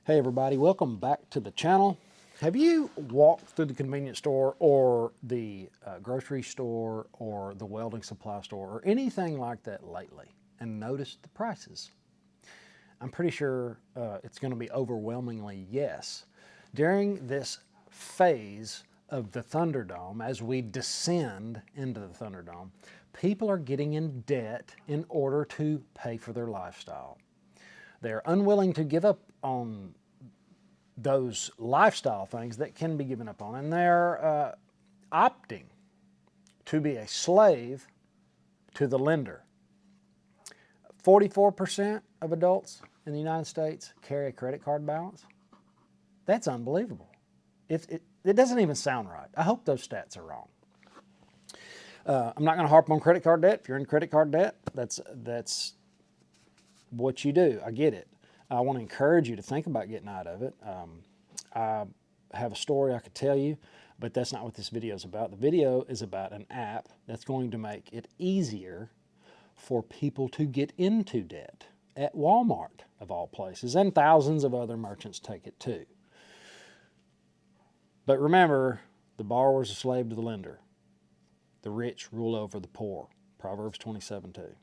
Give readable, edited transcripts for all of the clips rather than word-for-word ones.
Hey everybody, welcome back to the channel. Have you walked through the convenience store or the grocery store or the welding supply store or anything like that lately and noticed the prices? I'm pretty sure it's going to be overwhelmingly yes. During this phase of the Thunderdome, as we descend into the Thunderdome, people are getting in debt in order to pay for their lifestyle. They're unwilling to give up on those lifestyle things that can be given up on, and they're opting to be a slave to the lender. 44% of adults in the United States carry a credit card balance. That's unbelievable. It doesn't even sound right. I hope those stats are wrong. I'm not going to harp on credit card debt. If you're in credit card debt, that's what you do. I get it. I want to encourage you to think about getting out of it. I have a story I could tell you, but that's not what this video is about. The video is about an app that's going to make it easier for people to get into debt at Walmart, of all places, and thousands of other merchants take it too. But remember, the borrower is a slave to the lender. The rich rule over the poor. Proverbs 27:2.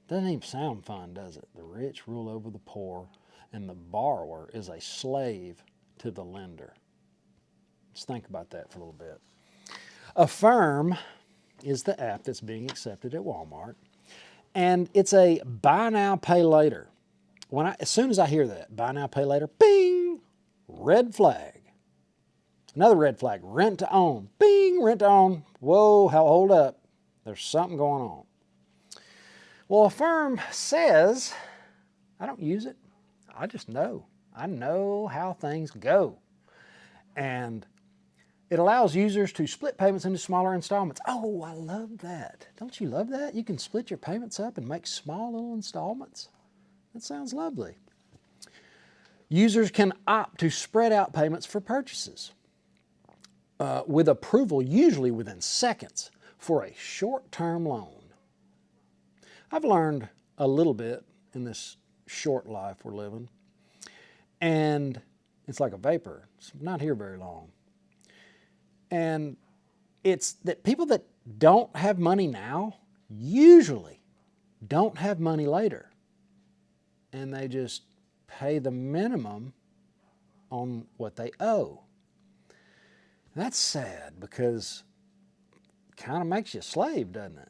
Doesn't even sound fun, does it? The rich rule over the poor, and the borrower is a slave to the lender. Just think about that for a little bit. Affirm is the app that's being accepted at Walmart, and it's a buy now, pay later. As soon as I hear that, buy now, pay later, bing, red flag. Another red flag, rent to own, bing, rent to own. Whoa, hold up, there's something going on. Well, Affirm says, I don't use it, I just know. I know how things go. And it allows users to split payments into smaller installments. Oh, I love that. Don't you love that? You can split your payments up and make small little installments. That sounds lovely. Users can opt to spread out payments for purchases with approval usually within seconds for a short-term loan. I've learned a little bit in this short life we're living, and it's like a vapor. It's not here very long. And it's that people that don't have money now usually don't have money later. And they just pay the minimum on what they owe. That's sad because it kind of makes you a slave, doesn't it?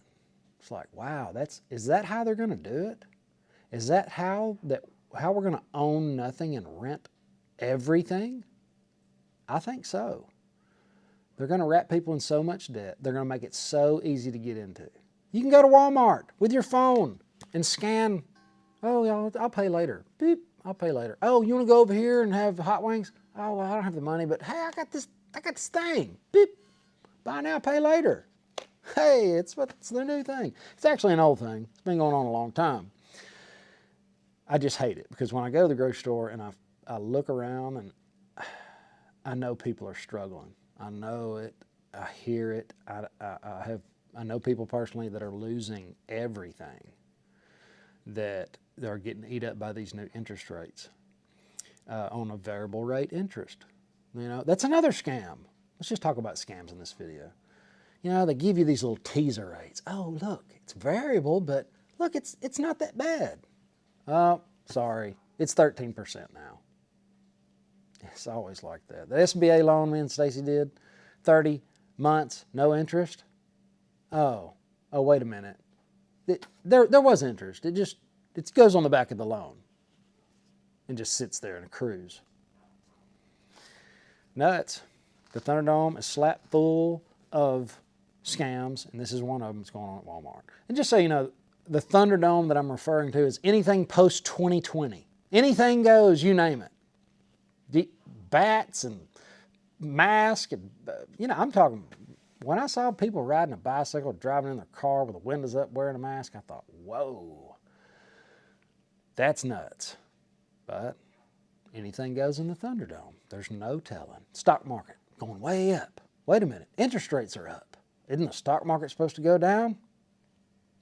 It's like, wow, is that how they're going to do it? Is that how we're going to own nothing and rent everything? I think so. They're going to wrap people in so much debt. They're going to make it so easy to get into. You can go to Walmart with your phone and scan. Oh, I'll pay later. Beep, I'll pay later. Oh, you want to go over here and have hot wings? Oh, well, I don't have the money, but hey, I got this thing. Beep, buy now, pay later. Hey, it's the new thing. It's actually an old thing. It's been going on a long time. I just hate it because when I go to the grocery store and I look around and I know people are struggling. I know it. I hear it. I know people personally that are losing everything, that they're getting eat up by these new interest rates on a variable rate interest. You know, that's another scam. Let's just talk about scams in this video. You know, they give you these little teaser rates. Oh, look, it's variable, but look, it's not that bad. Oh, sorry, it's 13% now. It's always like that. The SBA loan me and Stacy did, 30 months, no interest. Oh, wait a minute. There was interest. It goes on the back of the loan and just sits there and accrues. Nuts. The Thunderdome is slap full of scams, and this is one of them that's going on at Walmart. And just so you know, the Thunderdome that I'm referring to is anything post 2020. Anything goes, you name it. Bats and masks, and, I'm talking, when I saw people riding a bicycle, driving in their car with the windows up, wearing a mask, I thought, whoa, that's nuts. But anything goes in the Thunderdome. There's no telling. Stock market going way up. Wait a minute, interest rates are up. Isn't the stock market supposed to go down?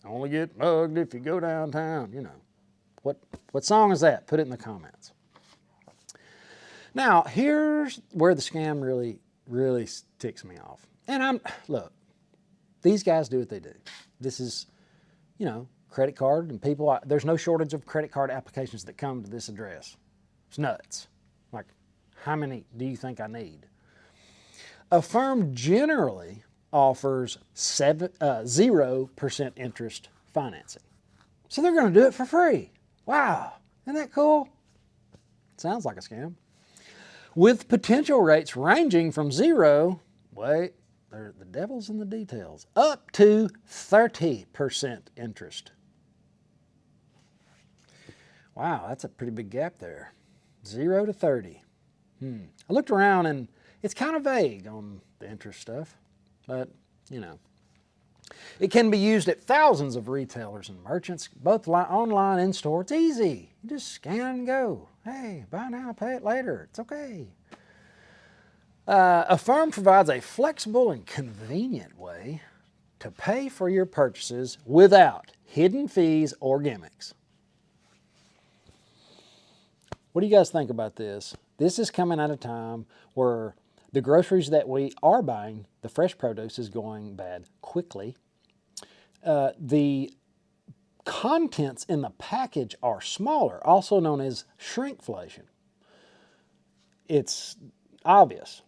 Only get mugged if you go downtown, you know. What song is that? Put it in the comments. Now, here's where the scam really ticks me off. And look, these guys do what they do. This is, credit card and people, there's no shortage of credit card applications that come to this address. It's nuts. Like, how many do you think I need? Affirm generally offers 0% interest financing. So they're going to do it for free. Wow, isn't that cool? Sounds like a scam. With potential rates ranging from 0, the devil's in the details, up to 30% interest. Wow, that's a pretty big gap there. 0 to 30. I looked around and it's kind of vague on the interest stuff, but it can be used at thousands of retailers and merchants, both online and store. It's easy. You just scan and go. Hey, buy now, pay it later. It's okay. Affirm provides a flexible and convenient way to pay for your purchases without hidden fees or gimmicks. What do you guys think about this? This is coming at a time where the groceries that we are buying, the fresh produce, is going bad quickly. The contents in the package are smaller, also known as shrinkflation. It's obvious.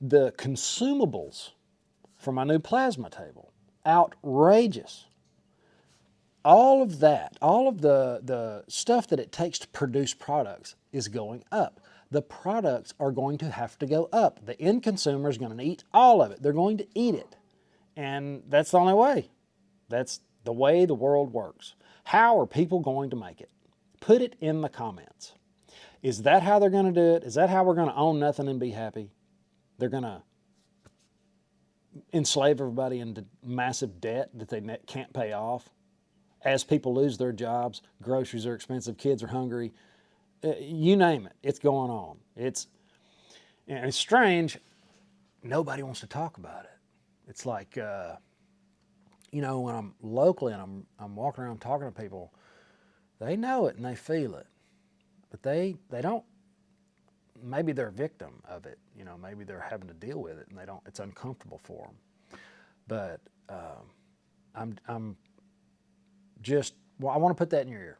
The consumables for my new plasma table, outrageous. All of that, all of the stuff that it takes to produce products is going up. The products are going to have to go up. The end consumer is going to eat all of it. They're going to eat it. And that's the only way. That's the way the world works. How are people going to make it? Put it in the comments. Is that how they're going to do it? Is that how we're going to own nothing and be happy? They're going to enslave everybody into massive debt that they can't pay off. As people lose their jobs, groceries are expensive, kids are hungry, you name it, it's going on. It's strange, nobody wants to talk about it. It's like, when I'm locally and I'm walking around talking to people, they know it and they feel it, but they don't, maybe they're a victim of it, maybe they're having to deal with it and it's uncomfortable for them. But I'm just, I want to put that in your ear.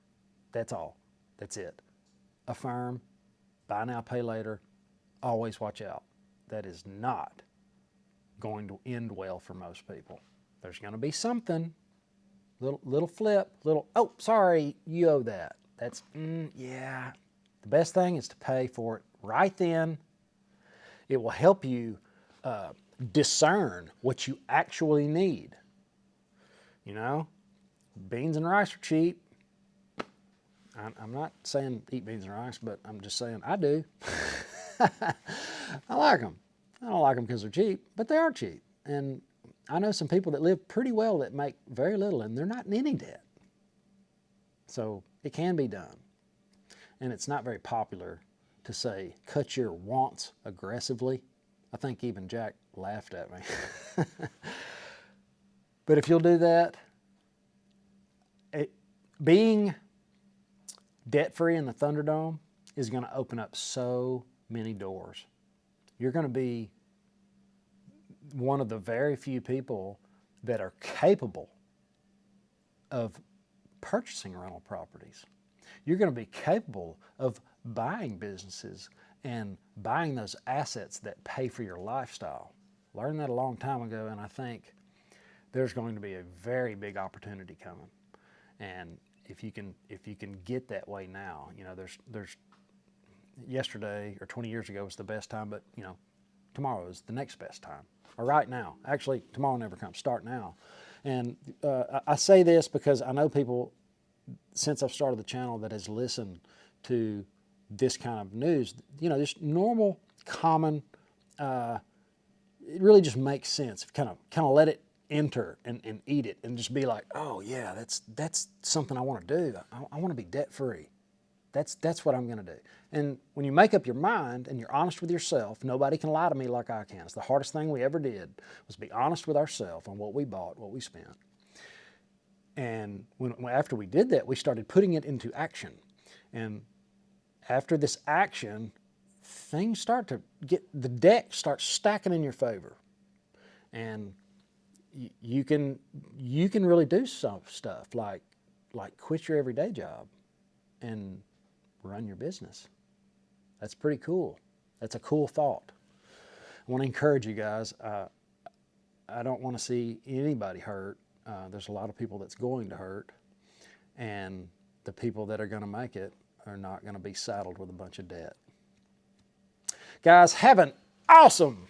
That's all. That's it. Affirm, buy now, pay later. Always watch out. That is not going to end well for most people. There's going to be something, little flip, oh, sorry, you owe that. That's, yeah. The best thing is to pay for it right then. It will help you discern what you actually need. Beans and rice are cheap. I'm not saying eat beans and rice, but I'm just saying I do. I like them. I don't like them because they're cheap, but they are cheap. And I know some people that live pretty well that make very little and they're not in any debt. So it can be done. And it's not very popular to say, cut your wants aggressively. I think even Jack laughed at me. But if you'll do that, being debt-free in the Thunderdome is going to open up so many doors. You're going to be one of the very few people that are capable of purchasing rental properties. You're going to be capable of buying businesses and buying those assets that pay for your lifestyle. Learned that a long time ago, and I think there's going to be a very big opportunity coming. And if you can get that way now, there's yesterday or 20 years ago was the best time, but tomorrow is the next best time. Or right now. Actually, tomorrow never comes. Start now. And I say this because I know people since I've started the channel that has listened to this kind of news. Just normal, common. It really just makes sense. Kind of let it enter and eat it and just be like, oh yeah, that's something I want to do. I want to be debt free. That's what I'm going to do. And when you make up your mind and you're honest with yourself, nobody can lie to me like I can. It's the hardest thing we ever did was be honest with ourselves on what we bought, what we spent. And after we did that, we started putting it into action. And after this action, things start to the deck starts stacking in your favor, and you can really do some stuff like quit your everyday job and run your business. That's pretty cool. That's a cool thought. I want to encourage you guys. I don't want to see anybody hurt. There's a lot of people that's going to hurt, and the people that are going to make it are not going to be saddled with a bunch of debt. Guys, have an awesome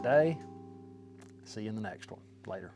day. See you in the next one. Later.